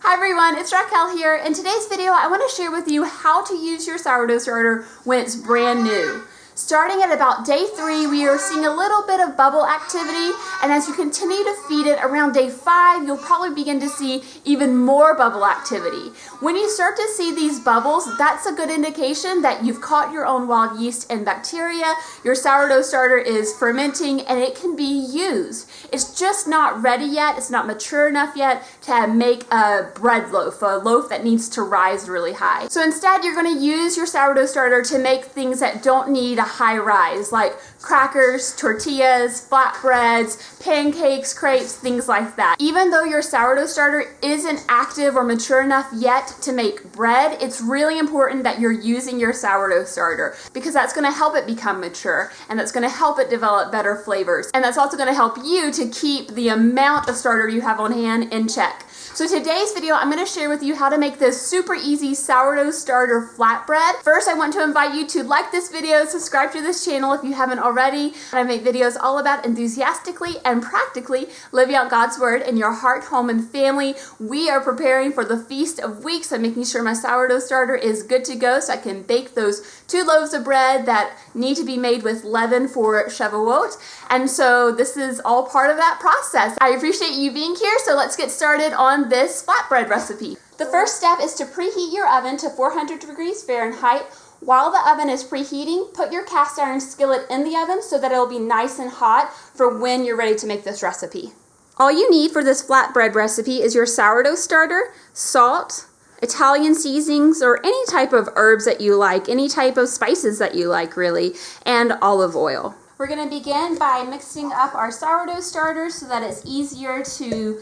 Hi everyone, it's Raquel here. In today's video, I want to share with you how to use your sourdough starter when it's brand new. Starting at about day 3, we are seeing a little bit of bubble activity, and as you continue to feed it around day 5, you'll probably begin to see even more bubble activity. When you start to see these bubbles, that's a good indication that you've caught your own wild yeast and bacteria, your sourdough starter is fermenting, and it can be used. It's just not ready yet, it's not mature enough yet to make a bread loaf, a loaf that needs to rise really high. So instead, you're going to use your sourdough starter to make things that don't need a high rise, like crackers, tortillas, flatbreads, pancakes, crepes, things like that. Even though your sourdough starter isn't active or mature enough yet to make bread, it's really important that you're using your sourdough starter because that's going to help it become mature and that's going to help it develop better flavors. And that's also going to help you to keep the amount of starter you have on hand in check. So today's video, I'm going to share with you how to make this super easy sourdough starter flatbread. First, I want to invite you to like this video, subscribe to this channel if you haven't already. I make videos all about enthusiastically and practically living out God's Word in your heart, home, and family. We are preparing for the Feast of Weeks. I'm making sure my sourdough starter is good to go so I can bake those 2 loaves of bread that need to be made with leaven for Shavuot. And so this is all part of that process. I appreciate you being here, so let's get started on this flatbread recipe. The first step is to preheat your oven to 400 degrees Fahrenheit. While the oven is preheating, put your cast iron skillet in the oven so that it'll be nice and hot for when you're ready to make this recipe. All you need for this flatbread recipe is your sourdough starter, salt, Italian seasonings, or any type of herbs that you like, any type of spices that you like really, and olive oil. We're going to begin by mixing up our sourdough starter so that it's easier to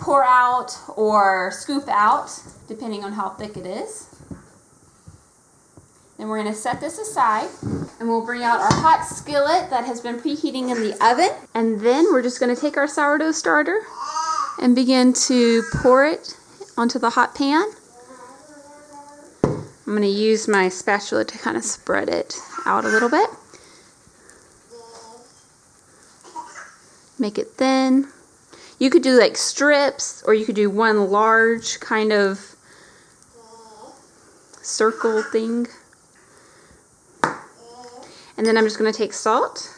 pour out or scoop out, depending on how thick it is. Then we're going to set this aside, and we'll bring out our hot skillet that has been preheating in the oven. And then we're just going to take our sourdough starter and begin to pour it onto the hot pan. I'm going to use my spatula to kind of spread it out a little bit. Make it thin. You could do like strips, or you could do one large kind of circle thing. And then I'm just going to take salt,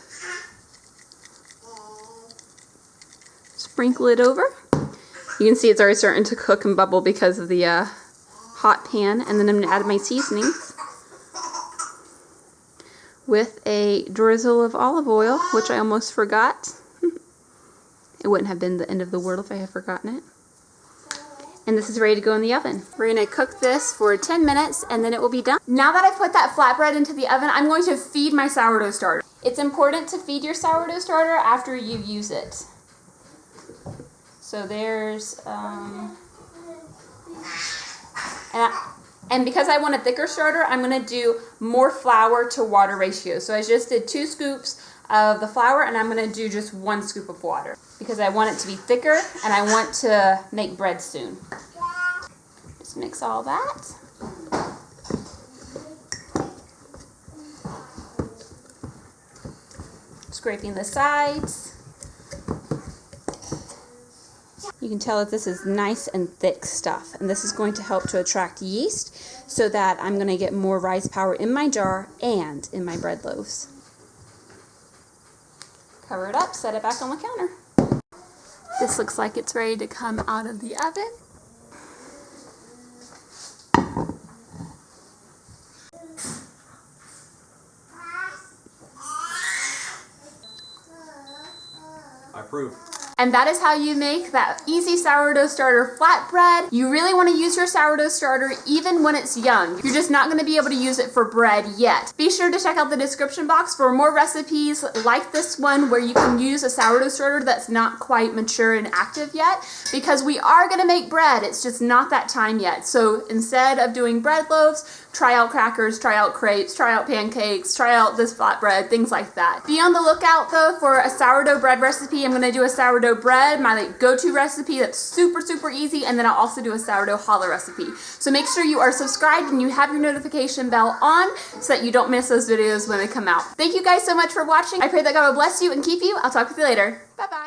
sprinkle it over. You can see it's already starting to cook and bubble because of the hot pan. And then I'm going to add my seasonings with a drizzle of olive oil, which I almost forgot. It wouldn't have been the end of the world if I had forgotten it. And this is ready to go in the oven. We're going to cook this for 10 minutes and then it will be done. Now that I've put that flatbread into the oven, I'm going to feed my sourdough starter. It's important to feed your sourdough starter after you use it. So there's, and because I want a thicker starter, I'm going to do more flour to water ratio. So I just did 2 scoops of the flour, and I'm going to do just 1 scoop of water because I want it to be thicker and I want to make bread soon. Just mix all that. Scraping the sides. You can tell that this is nice and thick stuff, and this is going to help to attract yeast so that I'm going to get more rise power in my jar and in my bread loaves. Cover it up, set it back on the counter. This looks like it's ready to come out of the oven. I approve. And that is how you make that easy sourdough starter flatbread. You really want to use your sourdough starter even when it's young. You're just not going to be able to use it for bread yet. Be sure to check out the description box for more recipes like this one where you can use a sourdough starter that's not quite mature and active yet, because we are going to make bread. It's just not that time yet. So instead of doing bread loaves, try out crackers, try out crepes, try out pancakes, try out this flatbread, things like that. Be on the lookout though for a sourdough bread recipe. I'm going to do a sourdough bread, my go-to recipe that's super easy, and then I'll also do a sourdough challah recipe. So make sure you are subscribed and you have your notification bell on so that you don't miss those videos when they come out. Thank you guys so much for watching. I pray that God will bless you and keep you. I'll talk with you later. Bye-bye.